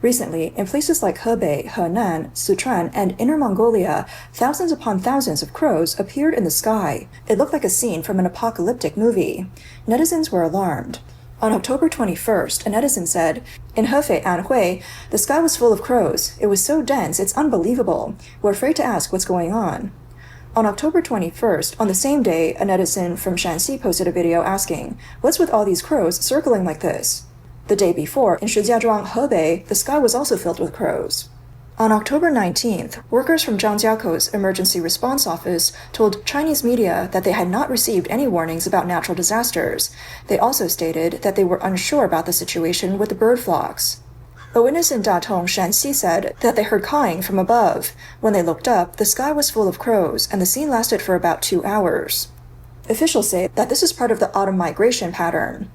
Recently, in places like Hebei, Henan, Sichuan, and Inner Mongolia, thousands upon thousands of crows appeared in the sky. It looked like a scene from an apocalyptic movie. Netizens were alarmed. On October 21st, a netizen said, "In Hefei, Anhui, the sky was full of crows. It was so dense, it's unbelievable. We're afraid to ask what's going on." On October 21st, on the same day, a netizen from Shanxi posted a video asking, "What's with all these crows circling like this?" The day before, in Shijiazhuang, Hebei, the sky was also filled with crows. On October 19th, workers from Zhangjiakou's emergency response office told Chinese media that they had not received any warnings about natural disasters. They also stated that they were unsure about the situation with the bird flocks. A witness in Datong, Shanxi said that they heard cawing from above. When they looked up, the sky was full of crows, and the scene lasted for about 2 hours. Officials say that this is part of the autumn migration pattern.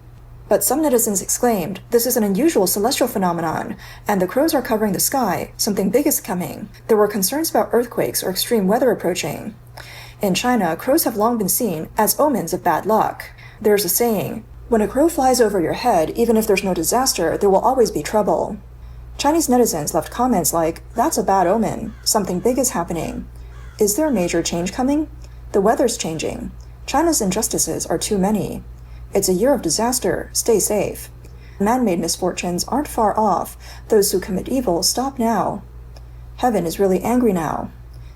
But some netizens exclaimed, "This is an unusual celestial phenomenon, and the crows are covering the sky. Something big is coming." There were concerns about earthquakes or extreme weather approaching. In China, crows have long been seen as omens of bad luck. There's a saying, "When a crow flies over your head, even if there's no disaster, there will always be trouble." Chinese netizens left comments like, "That's a bad omen. Something big is happening. Is there a major change coming? The weather's changing. China's injustices are too many. It's a year of disaster. Stay safe. Man-made misfortunes aren't far off. Those who commit evil stop now. Heaven is really angry now."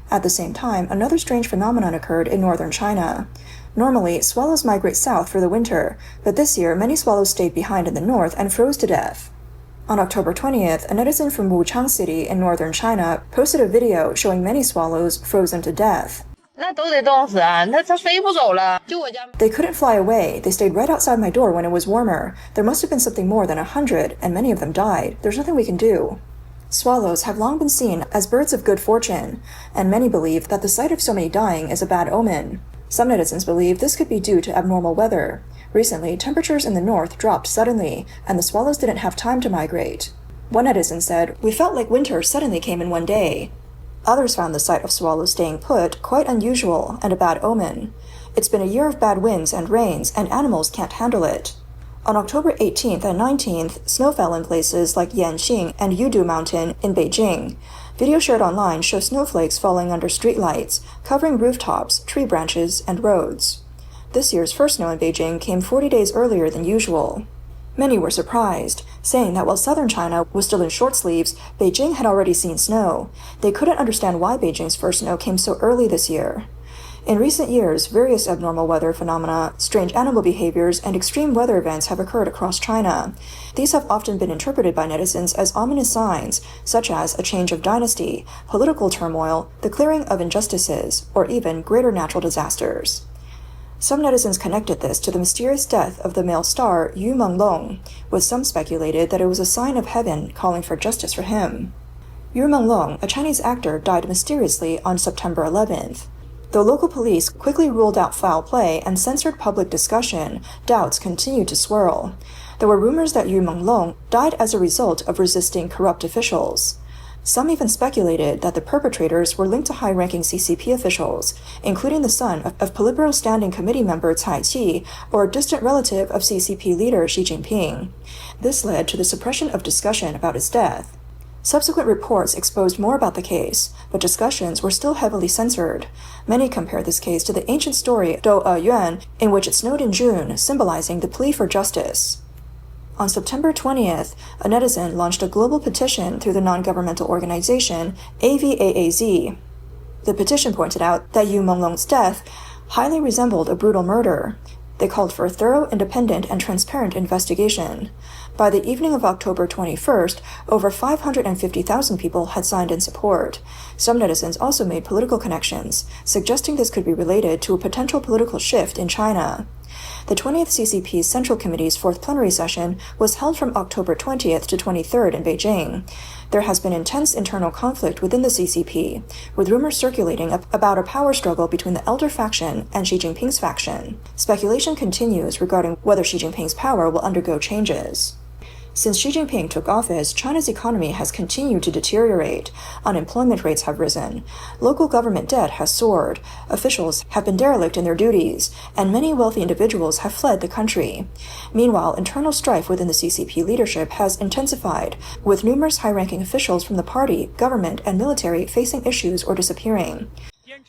At the same time, another strange phenomenon occurred in northern China. Normally, swallows migrate south for the winter, but this year many swallows stayed behind in the north and froze to death. On October 20th, a netizen from Wuchang City in northern China posted a video showing many swallows frozen to death. "They couldn't fly away. They stayed right outside my door when it was warmer. There must have been something more than 100, and many of them died. There's nothing we can do." Swallows have long been seen as birds of good fortune, and many believe that the sight of so many dying is a bad omen. Some netizens believe this could be due to abnormal weather. Recently, temperatures in the north dropped suddenly, and the swallows didn't have time to migrate. One netizen said, "We felt like winter suddenly came in one day." Others found the sight of swallows staying put quite unusual and a bad omen. It's been a year of bad winds and rains, and animals can't handle it. On October 18th and 19th, snow fell in places like Yanqing and Yudu Mountain in Beijing. Video shared online show snowflakes falling under streetlights, covering rooftops, tree branches, and roads. This year's first snow in Beijing came 40 days earlier than usual. Many were surprised, saying that while southern China was still in short sleeves, Beijing had already seen snow. They couldn't understand why Beijing's first snow came so early this year. In recent years, various abnormal weather phenomena, strange animal behaviors, and extreme weather events have occurred across China. These have often been interpreted by netizens as ominous signs, such as a change of dynasty, political turmoil, the clearing of injustices, or even greater natural disasters. Some netizens connected this to the mysterious death of the male star Yu Menglong, with some speculated that it was a sign of heaven calling for justice for him. Yu Menglong, a Chinese actor, died mysteriously on September 11th. Though local police quickly ruled out foul play and censored public discussion, doubts continued to swirl. There were rumors that Yu Menglong died as a result of resisting corrupt officials. Some even speculated that the perpetrators were linked to high-ranking CCP officials, including the son of Politburo Standing Committee member Cai Qi, or a distant relative of CCP leader Xi Jinping. This led to the suppression of discussion about his death. Subsequent reports exposed more about the case, but discussions were still heavily censored. Many compare this case to the ancient story Dou Yuan, in which it snowed in June, symbolizing the plea for justice. On September 20th, a netizen launched a global petition through the non-governmental organization AVAAZ. The petition pointed out that Yu Menglong's death highly resembled a brutal murder. They called for a thorough, independent, and transparent investigation. By the evening of October 21st, over 550,000 people had signed in support. Some netizens also made political connections, suggesting this could be related to a potential political shift in China. The 20th CCP's Central Committee's fourth plenary session was held from October 20th to 23rd in Beijing. There has been intense internal conflict within the CCP, with rumors circulating about a power struggle between the elder faction and Xi Jinping's faction. Speculation continues regarding whether Xi Jinping's power will undergo changes. Since Xi Jinping took office, China's economy has continued to deteriorate. Unemployment rates have risen. Local government debt has soared. Officials have been derelict in their duties, and many wealthy individuals have fled the country. Meanwhile, internal strife within the CCP leadership has intensified, with numerous high-ranking officials from the party, government, and military facing issues or disappearing.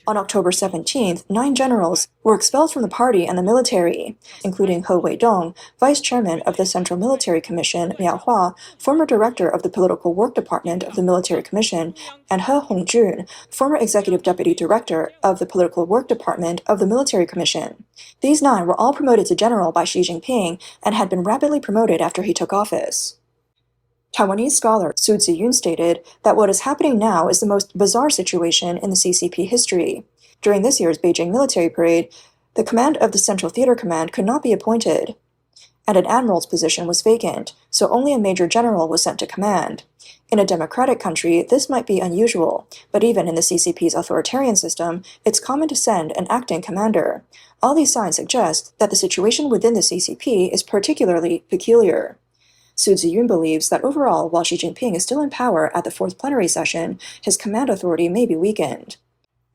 On October 17th, 9 generals were expelled from the party and the military, including He Weidong, vice chairman of the Central Military Commission, Miao Hua, former director of the Political Work Department of the Military Commission, and He Hongjun, former executive deputy director of the Political Work Department of the Military Commission. These 9 were all promoted to general by Xi Jinping and had been rapidly promoted after he took office. Taiwanese scholar Su Ziyun stated that what is happening now is the most bizarre situation in the CCP history. During this year's Beijing military parade, the command of the Central Theater Command could not be appointed, and an admiral's position was vacant, so only a major general was sent to command. In a democratic country, this might be unusual, but even in the CCP's authoritarian system, it's common to send an acting commander. All these signs suggest that the situation within the CCP is particularly peculiar. Su Ziyun believes that overall, while Xi Jinping is still in power at the 4th plenary session, his command authority may be weakened.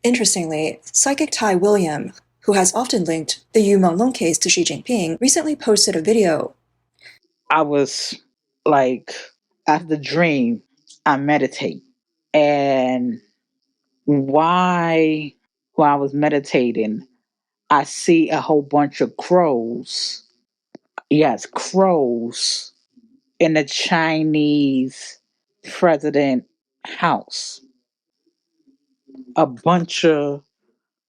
Interestingly, psychic Tai William, who has often linked the Yu Menglong case to Xi Jinping, recently posted a video. I was like, after the dream, I meditate. And while I was meditating, I see a whole bunch of crows. Yes, crows in the Chinese president house. A bunch of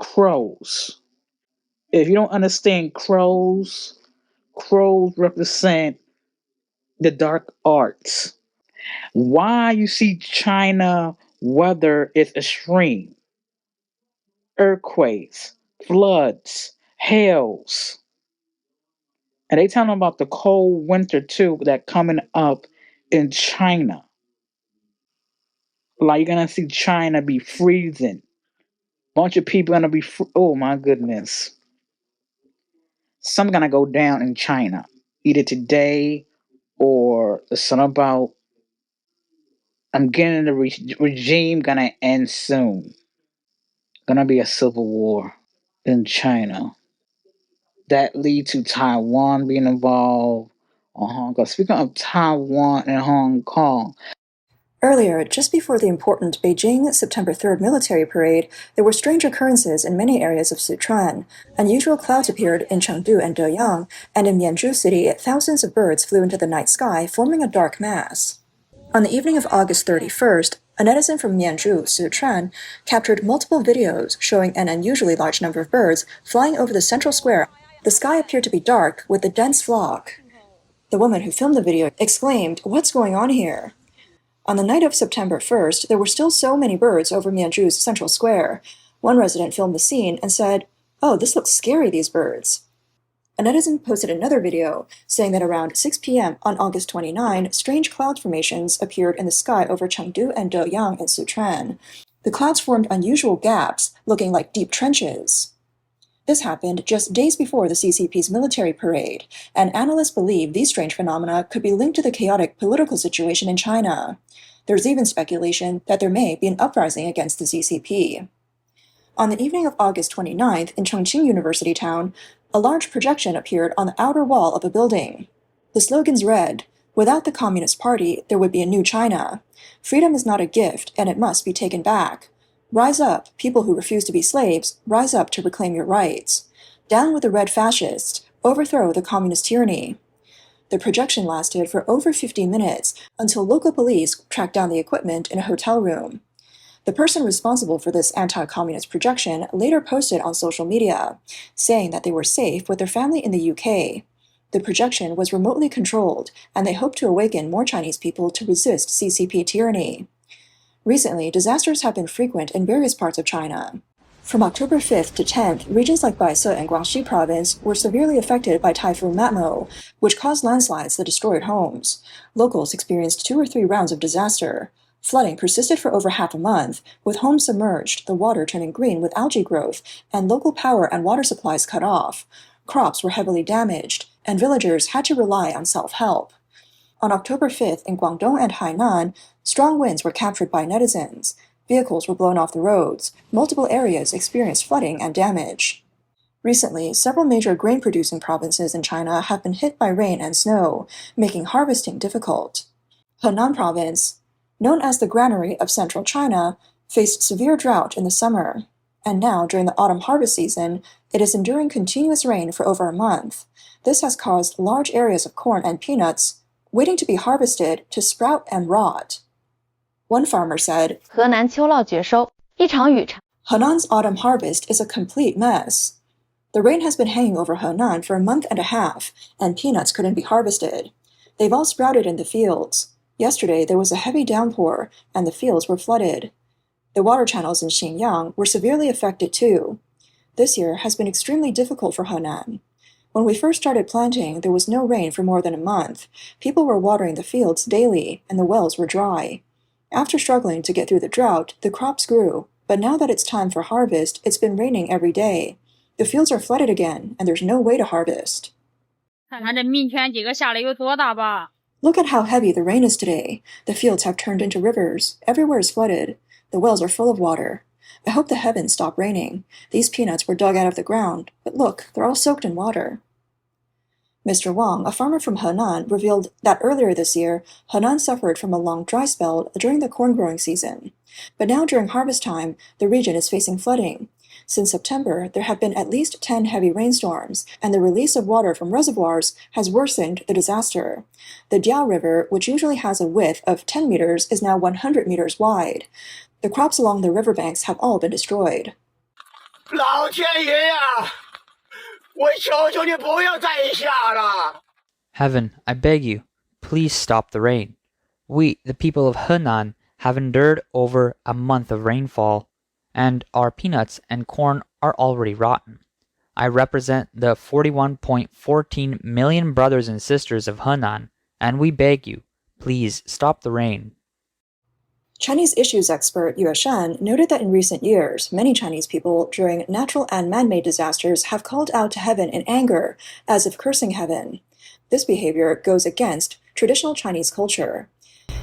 crows. If you don't understand crows, crows represent the dark arts. Why you see China weather is extreme. Earthquakes, floods, hails. And they telling about the cold winter too that coming up in China. Like you're gonna see China be freezing. Bunch of people gonna be oh my goodness. Some gonna go down in China either today or some about. I'm getting the regime gonna end soon. Gonna be a civil war in China that lead to Taiwan being involved or Hong Kong. Speaking of Taiwan and Hong Kong, Earlier, just before the important Beijing September 3rd military parade, there were strange occurrences in many areas of Sichuan. Unusual clouds appeared in Chengdu and Deyang, and in Mianzhu City, thousands of birds flew into the night sky, forming a dark mass. On the evening of August 31st, a netizen from Mianzhu, Sichuan, captured multiple videos showing an unusually large number of birds flying over the central square. The sky appeared to be dark with a dense flock. The woman who filmed the video exclaimed, "What's going on here?" On the night of September 1st, there were still so many birds over Mianzhu's central square. One resident filmed the scene and said, "Oh, this looks scary, these birds." A netizen posted another video saying that around 6 p.m. on August 29, strange cloud formations appeared in the sky over Chengdu and Deyang in Sichuan. The clouds formed unusual gaps, looking like deep trenches. This happened just days before the CCP's military parade, and analysts believe these strange phenomena could be linked to the chaotic political situation in China. There's even speculation that there may be an uprising against the CCP. On the evening of August 29th in Chongqing University Town, a large projection appeared on the outer wall of a building. The slogans read, "Without the Communist Party, there would be a new China. Freedom is not a gift, and it must be taken back. Rise up, people who refuse to be slaves, rise up to reclaim your rights. Down with the red fascists, overthrow the communist tyranny." The projection lasted for over 50 minutes until local police tracked down the equipment in a hotel room. The person responsible for this anti-communist projection later posted on social media, saying that they were safe with their family in the UK. The projection was remotely controlled, and they hoped to awaken more Chinese people to resist CCP tyranny. Recently, disasters have been frequent in various parts of China. From October 5th to 10th, regions like Baise and Guangxi province were severely affected by Typhoon Matmo, which caused landslides that destroyed homes. Locals experienced 2 or 3 rounds of disaster. Flooding persisted for over half a month, with homes submerged, the water turning green with algae growth, and local power and water supplies cut off. Crops were heavily damaged, and villagers had to rely on self-help. On October 5th in Guangdong and Hainan, strong winds were captured by netizens. Vehicles were blown off the roads. Multiple areas experienced flooding and damage. Recently, several major grain-producing provinces in China have been hit by rain and snow, making harvesting difficult. Henan province, known as the granary of central China, faced severe drought in the summer. And now, during the autumn harvest season, it is enduring continuous rain for over a month. This has caused large areas of corn and peanuts, waiting to be harvested, to sprout and rot. One farmer said, 河南秋涝绝收，一场雨长。 Henan's autumn harvest is a complete mess. The rain has been hanging over Henan for a month and a half, and peanuts couldn't be harvested. They've all sprouted in the fields. Yesterday there was a heavy downpour, and the fields were flooded. The water channels in Xinjiang were severely affected too. This year has been extremely difficult for Henan. When we first started planting, there was no rain for more than a month. People were watering the fields daily, and the wells were dry. After struggling to get through the drought, the crops grew, but now that it's time for harvest, it's been raining every day. The fields are flooded again, and there's no way to harvest. 看看这明天这个下的有多大吧。 Look at how heavy the rain is today. The fields have turned into rivers. Everywhere is flooded. The wells are full of water. I hope the heavens stop raining. These peanuts were dug out of the ground, but look, they're all soaked in water. Mr. Wang, a farmer from Henan, revealed that earlier this year, Henan suffered from a long dry spell during the corn growing season. But now during harvest time, the region is facing flooding. Since September, there have been at least 10 heavy rainstorms, and the release of water from reservoirs has worsened the disaster. The Diao River, which usually has a width of 10 meters, is now 100 meters wide. The crops along the riverbanks have all been destroyed. 老天爷呀！ 我求求你不要再下了！ Heaven, I beg you, please stop the rain. We, the people of Henan, have endured over a month of rainfall, and our peanuts and corn are already rotten. I represent the 41.14 million brothers and sisters of Henan, and we beg you, please stop the rain. Chinese issues expert Yu noted that in recent years, many Chinese people during natural and man-made disasters have called out to heaven in anger, as if cursing heaven. This behavior goes against traditional Chinese culture.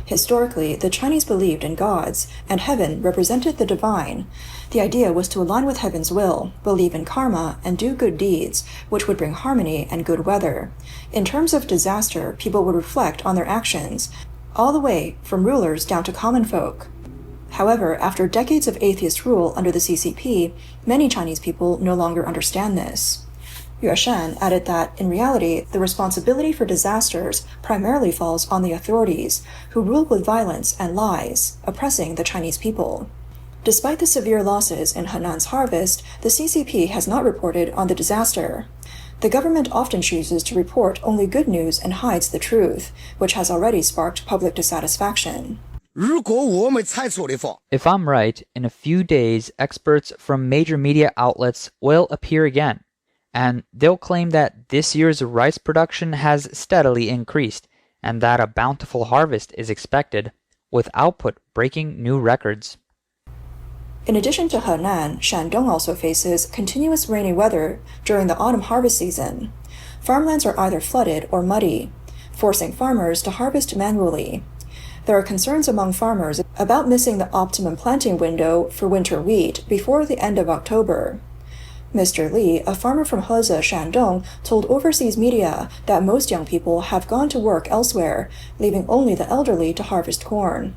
Historically, the Chinese believed in gods, and heaven represented the divine. The idea was to align with heaven's will, believe in karma, and do good deeds, which would bring harmony and good weather. In terms of disaster, people would reflect on their actions, all the way from rulers down to common folk. However, after decades of atheist rule under the CCP, many Chinese people no longer understand this. Yu added that, in reality, the responsibility for disasters primarily falls on the authorities, who rule with violence and lies, oppressing the Chinese people. Despite the severe losses in Henan's harvest, the CCP has not reported on the disaster. The government often chooses to report only good news and hides the truth, which has already sparked public dissatisfaction. If I'm right, in a few days, experts from major media outlets will appear again, and they'll claim that this year's rice production has steadily increased, and that a bountiful harvest is expected, with output breaking new records. In addition to Henan, Shandong also faces continuous rainy weather during the autumn harvest season. Farmlands are either flooded or muddy, forcing farmers to harvest manually. There are concerns among farmers about missing the optimum planting window for winter wheat before the end of October. Mr. Li, a farmer from Heze, Shandong, told overseas media that most young people have gone to work elsewhere, leaving only the elderly to harvest corn.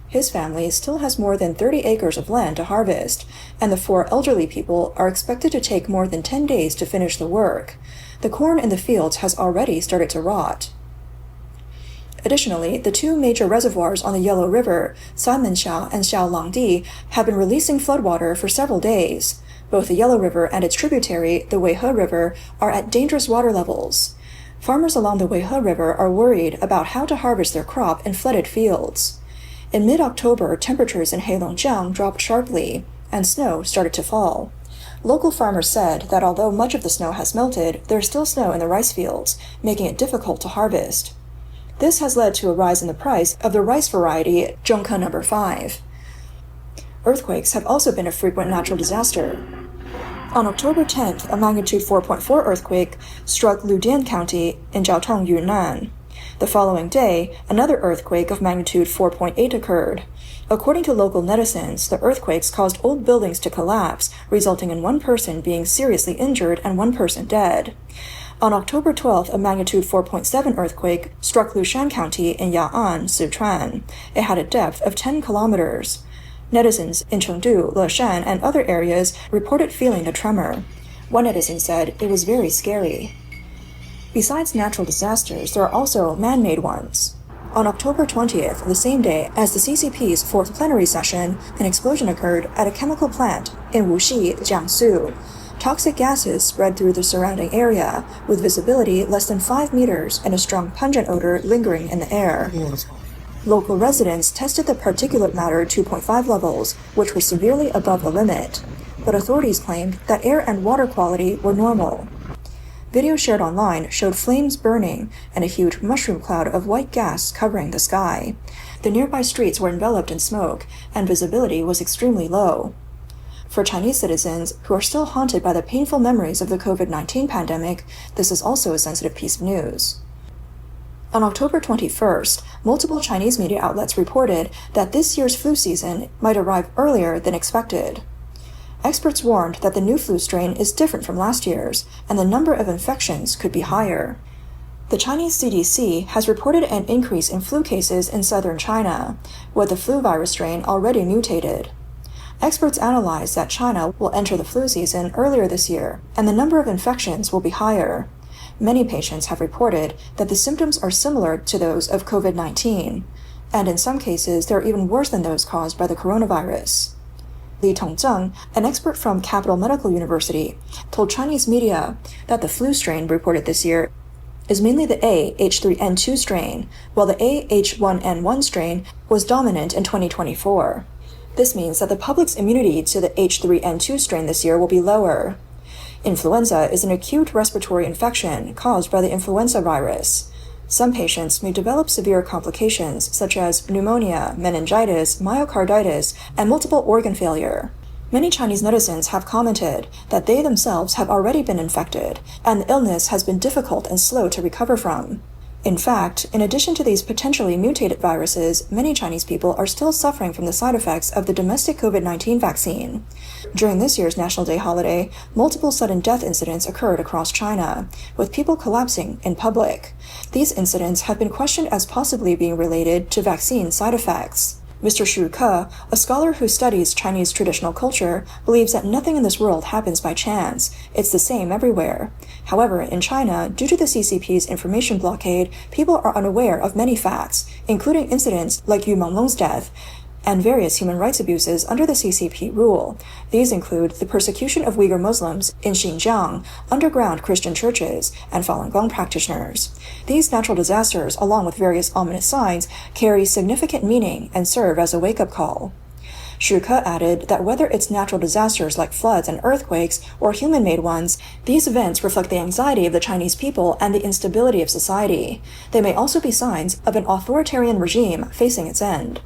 His family still has more than 30 acres of land to harvest, and the 4 elderly people are expected to take more than 10 days to finish the work. The corn in the fields has already started to rot. Additionally, the 2 major reservoirs on the Yellow River, Sanmenxia and Xiaolangdi, have been releasing floodwater for several days. Both the Yellow River and its tributary, the Weihe River, are at dangerous water levels. Farmers along the Weihe River are worried about how to harvest their crop in flooded fields. In mid-October, temperatures in Heilongjiang dropped sharply, and snow started to fall. Local farmers said that although much of the snow has melted, there's still snow in the rice fields, making it difficult to harvest. This has led to a rise in the price of the rice variety Zhongke No. 5. Earthquakes have also been a frequent natural disaster. On October 10th, a magnitude 4.4 earthquake struck Ludian County in Jiaotong, Yunnan. The following day, another earthquake of magnitude 4.8 occurred. According to local netizens, the earthquakes caused old buildings to collapse, resulting in one person being seriously injured and one person dead. On October 12th, a magnitude 4.7 earthquake struck Lushan County in Ya'an, Sichuan. It had a depth of 10 kilometers. Netizens in Chengdu, Leshan, and other areas reported feeling the tremor. One netizen said it was very scary. Besides natural disasters, there are also man-made ones. On October 20th, the same day as the CCP's fourth plenary session, an explosion occurred at a chemical plant in Wuxi, Jiangsu. Toxic gases spread through the surrounding area, with visibility less than 5 meters and a strong pungent odor lingering in the air. Local residents tested the particulate matter 2.5 levels, which were severely above the limit, but authorities claimed that air and water quality were normal. Video shared online showed flames burning and a huge mushroom cloud of white gas covering the sky. The nearby streets were enveloped in smoke, and visibility was extremely low. For Chinese citizens who are still haunted by the painful memories of the COVID-19 pandemic, this is also a sensitive piece of news. On October 21st, multiple Chinese media outlets reported that this year's flu season might arrive earlier than expected. Experts warned that the new flu strain is different from last year's, and the number of infections could be higher. The Chinese CDC has reported an increase in flu cases in southern China, with the flu virus strain already mutated. Experts analyze that China will enter the flu season earlier this year, and the number of infections will be higher. Many patients have reported that the symptoms are similar to those of COVID-19, and in some cases they're even worse than those caused by the coronavirus. Li Tongzheng, an expert from Capital Medical University, told Chinese media that the flu strain reported this year is mainly the A/H3N2 strain, while the A/H1N1 strain was dominant in 2024. This means that the public's immunity to the H3N2 strain this year will be lower. Influenza is an acute respiratory infection caused by the influenza virus. Some patients may develop severe complications such as pneumonia, meningitis, myocarditis, and multiple organ failure. Many Chinese netizens have commented that they themselves have already been infected, and the illness has been difficult and slow to recover from. In fact, in addition to these potentially mutated viruses, many Chinese people are still suffering from the side effects of the domestic COVID-19 vaccine. During this year's National Day holiday, multiple sudden death incidents occurred across China, with people collapsing in public. These incidents have been questioned as possibly being related to vaccine side effects. Mr. Xu Ke, a scholar who studies Chinese traditional culture, believes that nothing in this world happens by chance. It's the same everywhere. However, in China, due to the CCP's information blockade, people are unaware of many facts, including incidents like Yu Menglong's death, and various human rights abuses under the CCP rule. These include the persecution of Uyghur Muslims in Xinjiang, underground Christian churches, and Falun Gong practitioners. These natural disasters, along with various ominous signs, carry significant meaning and serve as a wake-up call. Xu Ke added that whether it's natural disasters like floods and earthquakes or human-made ones, these events reflect the anxiety of the Chinese people and the instability of society. They may also be signs of an authoritarian regime facing its end.